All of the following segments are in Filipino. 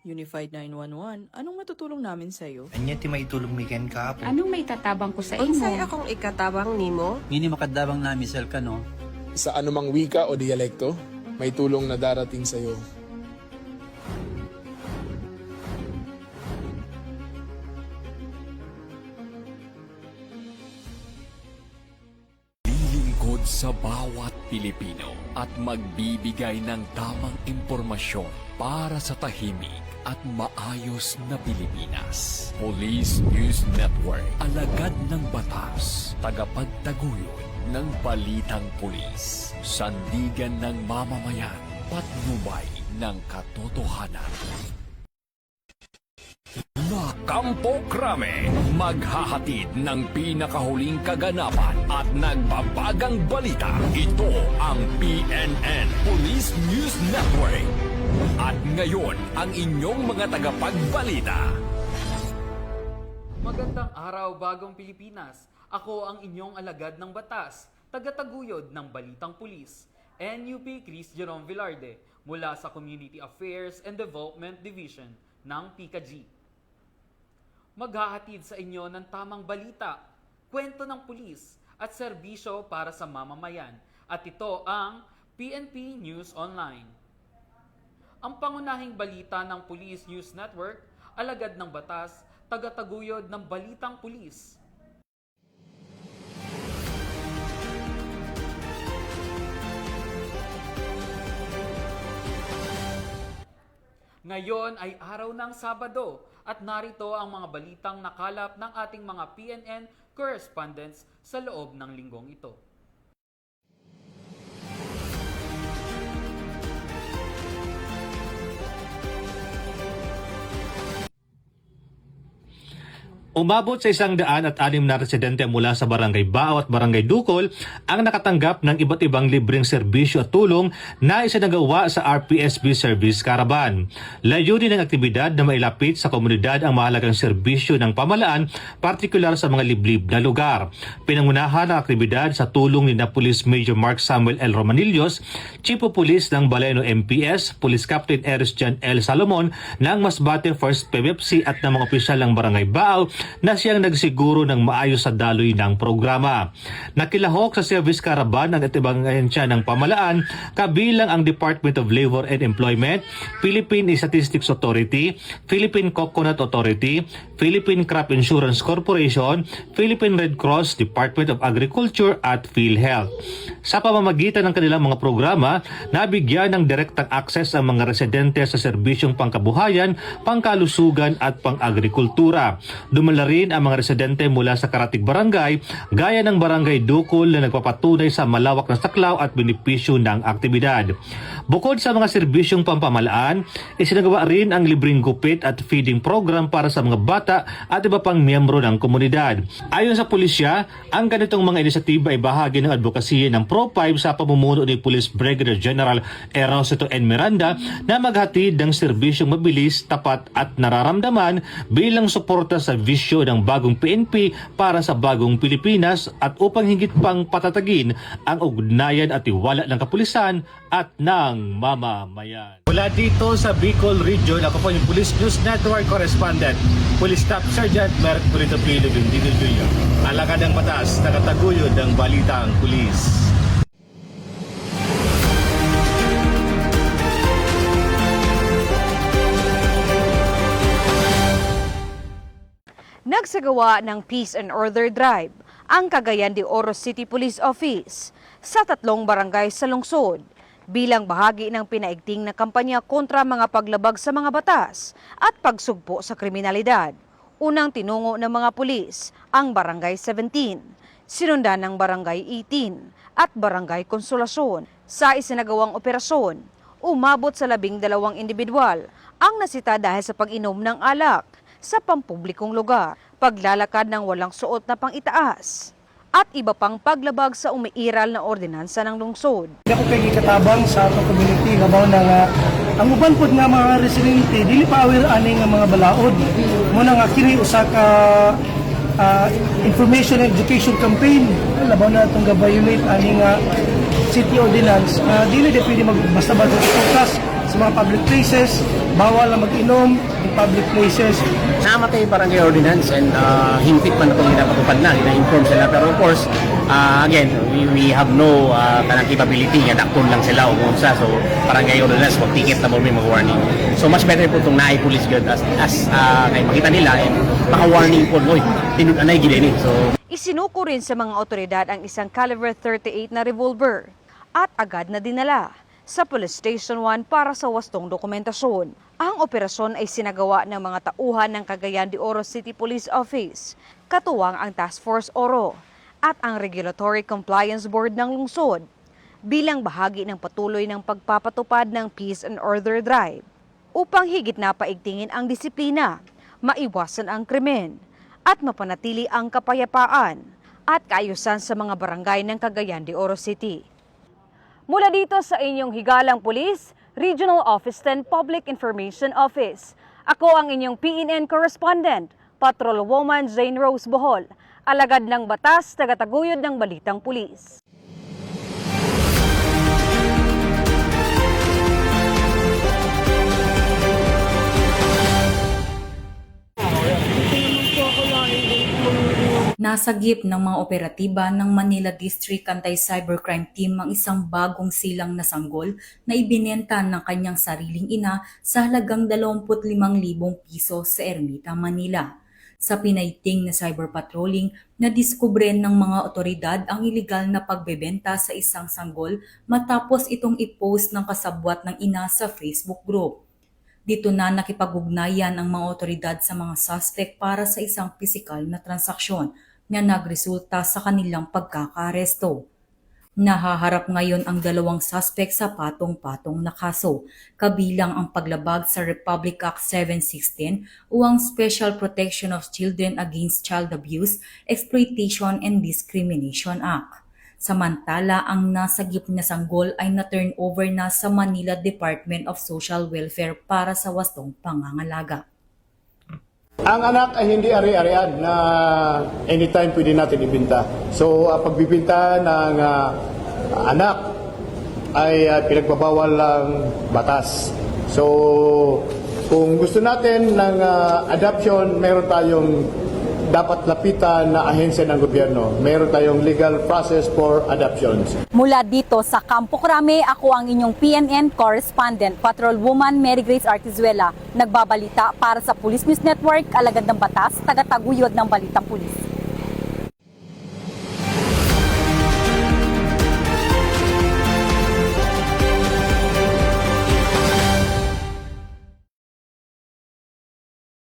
Unified 911, anong matutulong namin sa'yo? Anya ti maitulong mi ken kapo. Anong may tatabang ko sa Unsay imo? akong ikatabang nimo? Ngini makadabang na misel ka no. Sa anumang wika o dialekto, may tulong na darating sa iyo. Lilingkod sa bawat Pilipino at magbibigay ng tamang impormasyon para sa tahimik at maayos na Pilipinas. Police News Network, alagad ng batas, tagapagtaguyod ng balitang pulis, sandigan ng mamamayan, patnubay ng katotohanan. La Campo Crame, maghahatid ng pinakahuling kaganapan at nagbabagang balita. Ito ang PNN Police News Network. At ngayon, ang inyong mga tagapagbalita. Magandang araw, Bagong Pilipinas. Ako ang inyong alagad ng batas, tagataguyod ng Balitang Pulis, NUP Chris Jerome Velarde, mula sa Community Affairs and Development Division ng PICAG. Maghahatid sa inyo ng tamang balita, kwento ng pulis at serbisyo para sa mamamayan. At ito ang PNP News Online. Ang pangunahing balita ng Police News Network, alagad ng batas, tagataguyod ng Balitang Pulis. Ngayon ay araw ng Sabado at narito ang mga balitang nakalap ng ating mga PNN correspondents sa loob ng linggong ito. Umabot sa 106 na residente mula sa Barangay Bao at Barangay Dukol ang nakatanggap ng iba't ibang libreng serbisyo at tulong na isinagawa sa RPSB Service Caravan. Layunin ng aktibidad na mailapit sa komunidad ang mahalagang serbisyo ng pamahalaan, partikular sa mga liblib na lugar. Pinangunahan ang aktibidad sa tulong ni Police Major Mark Samuel L. Romanillos, Chief of Police ng Baleno MPS, Police Captain Eris Jan L. Salomon ng Masbate 1st PBFC at ng mga opisyal ng Barangay Bao na siyang nagsiguro ng maayos sa daloy ng programa. Nakilahok sa service caravan ang itibang ahensya ng pamahalaan kabilang ang Department of Labor and Employment, Philippine Statistics Authority, Philippine Coconut Authority, Philippine Crop Insurance Corporation, Philippine Red Cross, Department of Agriculture at PhilHealth. Sa pamamagitan ng kanilang mga programa, nabigyan ng direktang access ang mga residente sa serbisyong pangkabuhayan, pangkalusugan at pang-agrikultura. Dumala rin ang mga residente mula sa karatig barangay gaya ng Barangay Dukol na nagpapatunay sa malawak na saklaw at benepisyo ng aktibidad. Bukod sa mga serbisyong pampamalaan, isinagawa rin ang libreng gupit at feeding program para sa mga bata at iba pang miyembro ng komunidad. Ayon sa pulisya, ang ganitong mga inisyatiba ay bahagi ng advokasya ng Pro-5 sa pamumuno ni Police Brigadier General Erosito N. Miranda na maghatid ng serbisyong mabilis, tapat at nararamdaman bilang suporta sa visyon ng bagong PNP para sa bagong Pilipinas at upang higit pang patatagin ang ugnayan at tiwala ng kapulisan at ng mamamayan. Mula dito sa Bicol Region, ako po yung Police News Network Correspondent, Police Staff Sergeant Mercury Tapilo Bindino Jr. Alagad ng batas, nakataguyod ng balitang pulis. Nagsagawa ng Peace and Order Drive ang Cagayan de Oro City Police Office sa 3 barangay sa lungsod bilang bahagi ng pinaigting na kampanya kontra mga paglabag sa mga batas at pagsugpo sa kriminalidad. Unang tinungo ng mga pulis ang Barangay 17, sinundan ng Barangay 18 at Barangay Konsolasyon. Sa isinagawang operasyon, umabot sa 12 individual ang nasita dahil sa pag-inom ng alak sa pampublikong lugar, paglalakad ng walang suot na pang-itaas, at iba pang paglabag sa umiiral na ordinansa ng lungsod. Ako kay katabang sa atong community ngabaw na nga ang uban pod nga mga residente dili pa aware ani nga mga balaod mo na nga kini usa ka information and education campaign labaw na itong ga-violate ani nga city ordinance. Dili di pwede magbasta-basta focus sa mga public places, bawal na mag-inom in public places. Namatay yung barangay ordinance and hintit man itong pinapatupad na, ina-inform sila. Pero of course, again, we have no kanang capability nga dakton lang sila o unsa. So barangay ordinance, mag-ticket na mo may mag-warning. So mas better po itong naay police yun as kay makita nila and maka-warning po, oy, tinud-anay gila ni. So Isinuko rin sa mga otoridad ang isang caliber 38 na revolver at agad na dinala sa Police Station 1 para sa wastong dokumentasyon. Ang operasyon ay sinagawa ng mga tauhan ng Cagayan de Oro City Police Office, katuwang ang Task Force Oro at ang Regulatory Compliance Board ng lungsod bilang bahagi ng patuloy ng pagpapatupad ng Peace and Order Drive upang higit na paigtingin ang disiplina, maiwasan ang krimen at mapanatili ang kapayapaan at kaayusan sa mga barangay ng Cagayan de Oro City. Mula dito sa inyong higalang pulis, Regional Office 10 Public Information Office. Ako ang inyong PNN correspondent, Patrolwoman Jane Rose Bohol, alagad ng batas, tagataguyod ng balitang pulis. Nasagip ng mga operatiba ng Manila District Anti-Cybercrime Team ang isang bagong silang na sanggol na ibinenta ng kanyang sariling ina sa halagang 25,000 piso sa Ermita, Manila. Sa pinaiting na cyber patrolling, nadiskubre ng mga otoridad ang ilegal na pagbebenta sa isang sanggol matapos itong i-post ng kasabwat ng ina sa Facebook group. Dito na nakipag-ugnayan ang mga otoridad sa mga suspect para sa isang pisikal na transaksyon na nagresulta sa kanilang pagkakaaresto. Nahaharap ngayon ang dalawang suspect sa patong-patong na kaso, kabilang ang paglabag sa Republic Act 716 o ang Special Protection of Children Against Child Abuse, Exploitation and Discrimination Act. Samantala, ang nasagip na sanggol ay na-turn over na sa Manila Department of Social Welfare para sa wastong pangangalaga. Ang anak ay hindi ari-arian na anytime pwede natin ibinta. So, pagbibinta ng anak ay pinagbabawal ng batas. So, kung gusto natin ng adoption, meron tayong dapat lapitan na ahensya ng gobyerno. Meron tayong legal process for adoptions. Mula dito sa Campo Crame, ako ang inyong PNN correspondent, Patrolwoman Mary Grace Artizuela, nagbabalita para sa Police News Network, alagad ng batas, tagataguyod ng balitang pulis.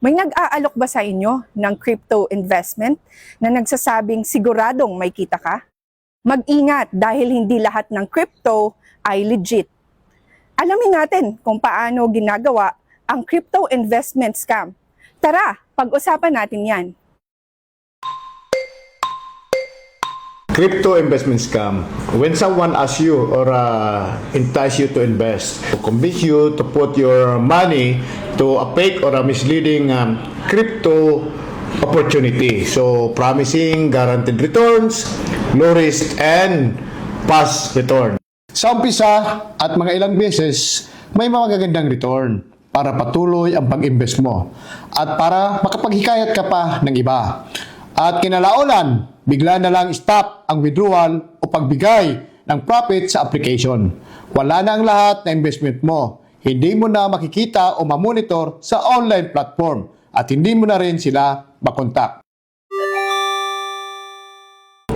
May nag-aalok ba sa inyo ng crypto investment na nagsasabing siguradong may kita ka? Mag-ingat dahil hindi lahat ng crypto ay legit. Alamin natin kung paano ginagawa ang crypto investment scam. Tara, pag-usapan natin yan. Crypto investment scam. When someone asks you or entice you to invest, to convince you to put your money to a fake or a misleading crypto opportunity. So, promising guaranteed returns, low risk, and fast return. Sa umpisa at mga ilang beses, may mga magagandang return para patuloy ang pag-invest mo at para makapaghikayat ka pa ng iba. At kinalaunan, bigla na lang stop ang withdrawal o pagbigay ng profit sa application. Wala na ang lahat na investment mo. Hindi mo na makikita o mamonitor sa online platform at hindi mo na rin sila makontak.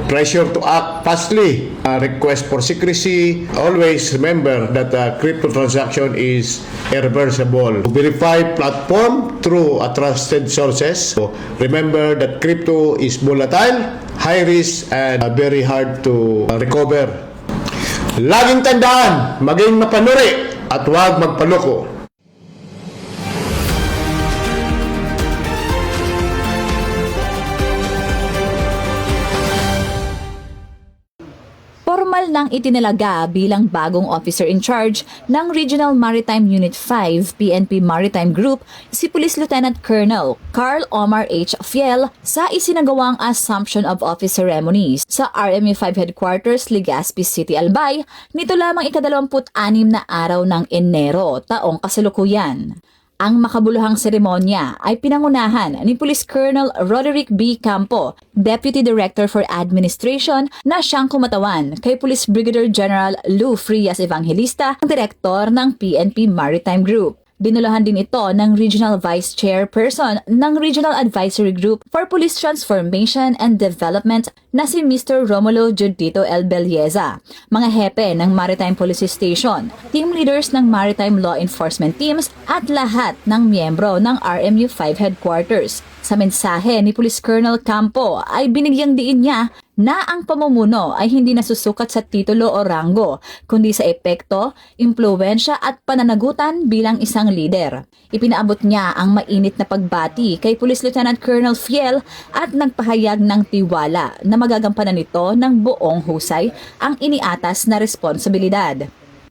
Pressure to act fastly. Request for secrecy. Always remember that crypto transaction is irreversible. Verify platform through a trusted sources. So remember that crypto is volatile, high risk, and very hard to recover. Laging tandaan, maging mapanuri at huwag magpaloko. Formal nang itinalaga bilang bagong officer in charge ng Regional Maritime Unit 5 PNP Maritime Group si Police Lieutenant Colonel Carl Omar H. Fiel sa isinagawang Assumption of Office ceremonies sa RMU 5 Headquarters, Legazpi City, Albay nito lamang ika-26 na araw ng Enero taong kasalukuyan. Ang makabuluhang seremonya ay pinangunahan ni Police Colonel Roderick B. Campo, Deputy Director for Administration, na siyang kumatawan kay Police Brigadier General Lou Frias Evangelista, ang Direktor ng PNP Maritime Group. Binulahan din ito ng Regional Vice Chairperson ng Regional Advisory Group for Police Transformation and Development na si Mr. Romulo Judito L. Belleza, mga hepe ng Maritime Police Station, team leaders ng Maritime Law Enforcement Teams at lahat ng miyembro ng RMU 5 Headquarters. Sa mensahe ni Police Colonel Campo ay binigyang diin niya na ang pamumuno ay hindi nasusukat sa titulo o ranggo, kundi sa epekto, impluwensya at pananagutan bilang isang lider. Ipinaabot niya ang mainit na pagbati kay Police Lieutenant Colonel Fiel at nagpahayag ng tiwala na magagampanan nito ng buong husay ang iniatas na responsibilidad.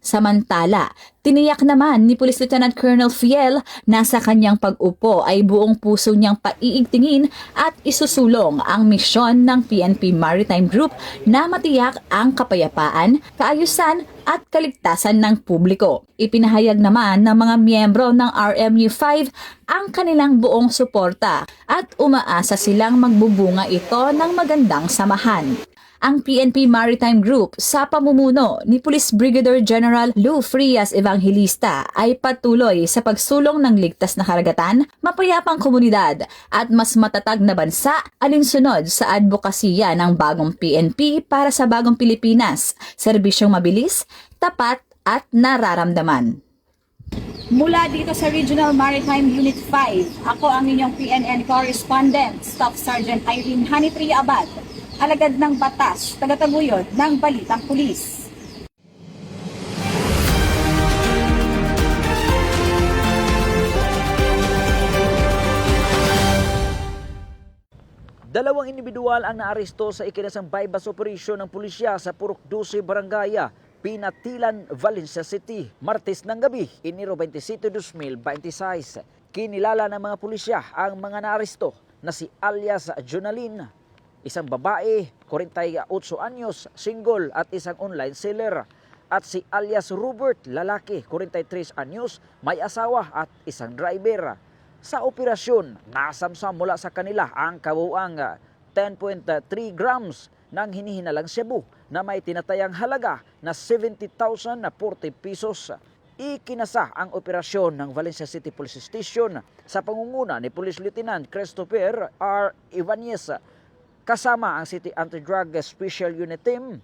Samantala, tiniyak naman ni Police Lieutenant Colonel Fiel na sa kanyang pag-upo ay buong puso niyang paiigtingin at isusulong ang misyon ng PNP Maritime Group na matiyak ang kapayapaan, kaayusan at kaligtasan ng publiko. Ipinahayag naman ng mga miyembro ng RMU 5 ang kanilang buong suporta at umaasa silang magbubunga ito ng magandang samahan. Ang PNP Maritime Group sa pamumuno ni Police Brigadier General Lou Frias Evangelista ay patuloy sa pagsulong ng ligtas na karagatan, mapayapang komunidad at mas matatag na bansa alinsunod sa advokasya ng bagong PNP para sa bagong Pilipinas, serbisyong mabilis, tapat at nararamdaman. Mula dito sa Regional Maritime Unit 5, ako ang inyong PNN correspondent, Staff Sergeant Irene Hanitria Abad, alagad ng batas, tagataguyod ng Balitang Pulis. Dalawang individual ang naaresto sa ikinasang bypass operation ng pulisya sa Purok 12 Barangaya, Pinatilan, Valencia City, Martes ng gabi, Enero 27, 2026. Kinilala ng mga pulisya ang mga naaresto na si alias Jonalyn, isang babae, 48 anyos, single at isang online seller. At si alias Robert, lalaki, 43 anyos, may asawa at isang driver. Sa operasyon, nasamsam mula sa kanila ang kabuuang 10.3 grams ng hinihinalang shabu na may tinatayang halaga na 70,040 pesos. Ikinasa ang operasyon ng Valencia City Police Station sa pangunguna ni Police Lieutenant Christopher R. Ibanez, kasama ang City Anti-Drug Special Unit Team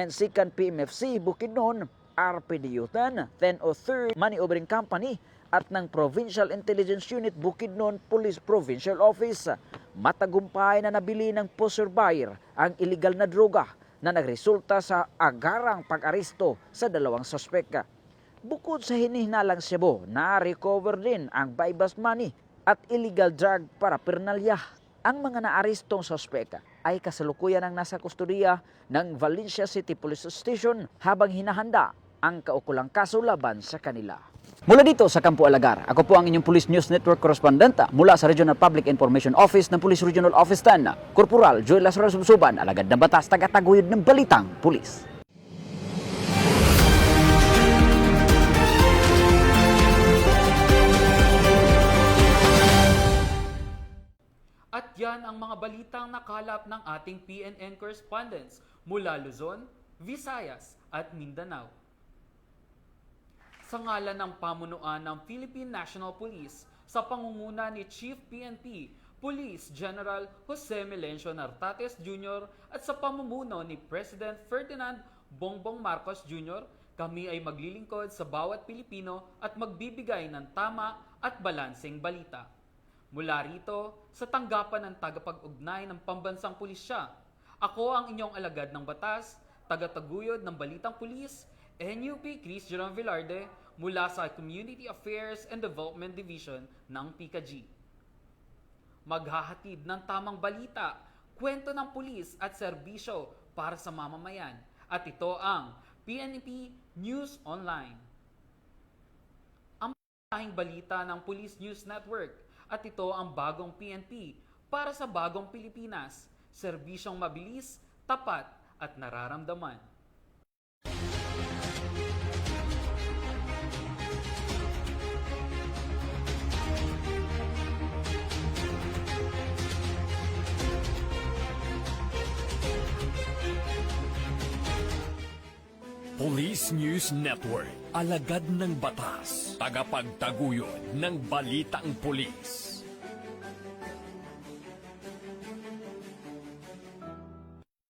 and 2nd PMFC Bukidnon, RPD-10, 1003 Maniobering Company at ng Provincial Intelligence Unit Bukidnon Police Provincial Office. Matagumpay na nabili ng pusher buyer ang illegal na droga na nagresulta sa agarang pag-aresto sa dalawang suspek. Bukod sa hinihinalang shabu, na-recover din ang bypass money at illegal drug paraphernalia. Ang mga naarestong suspek ay kasalukuyan ang nasa kustodiya ng Valencia City Police Station habang hinahanda ang kaukulang kaso laban sa kanila. Mula dito sa Campo Alagar, ako po ang inyong Police News Network correspondent mula sa Regional Public Information Office ng Police Regional Office 10, Corporal Joel Lazaro Subsuban, alagad ng batas, tagataguyod ng Balitang Pulis. At yan ang mga balitang nakalap ng ating PNN correspondents mula Luzon, Visayas at Mindanao. Sa ngalan ng pamunuan ng Philippine National Police sa pangunguna ni Chief PNP Police General Jose Melencio Nartates Jr. at sa pamumuno ni President Ferdinand Bongbong Marcos Jr., kami ay maglilingkod sa bawat Pilipino at magbibigay ng tama at balanseng balita. Mula rito, sa tanggapan ng tagapag-ugnay ng Pambansang Pulisya, ako ang inyong alagad ng batas, tagataguyod ng Balitang Pulis, NUP Chris Jerome Velarde, mula sa Community Affairs and Development Division ng PICAG. Maghahatid ng tamang balita, kwento ng pulis at serbisyo para sa mamamayan At ito ang PNP News Online. Ang pangunahing balita ng Police News Network at ito ang bagong PNP para sa bagong Pilipinas. Serbisyong mabilis, tapat at nararamdaman. Police News Network, alagad ng batas, tagapagtaguyod ng balitang pulis.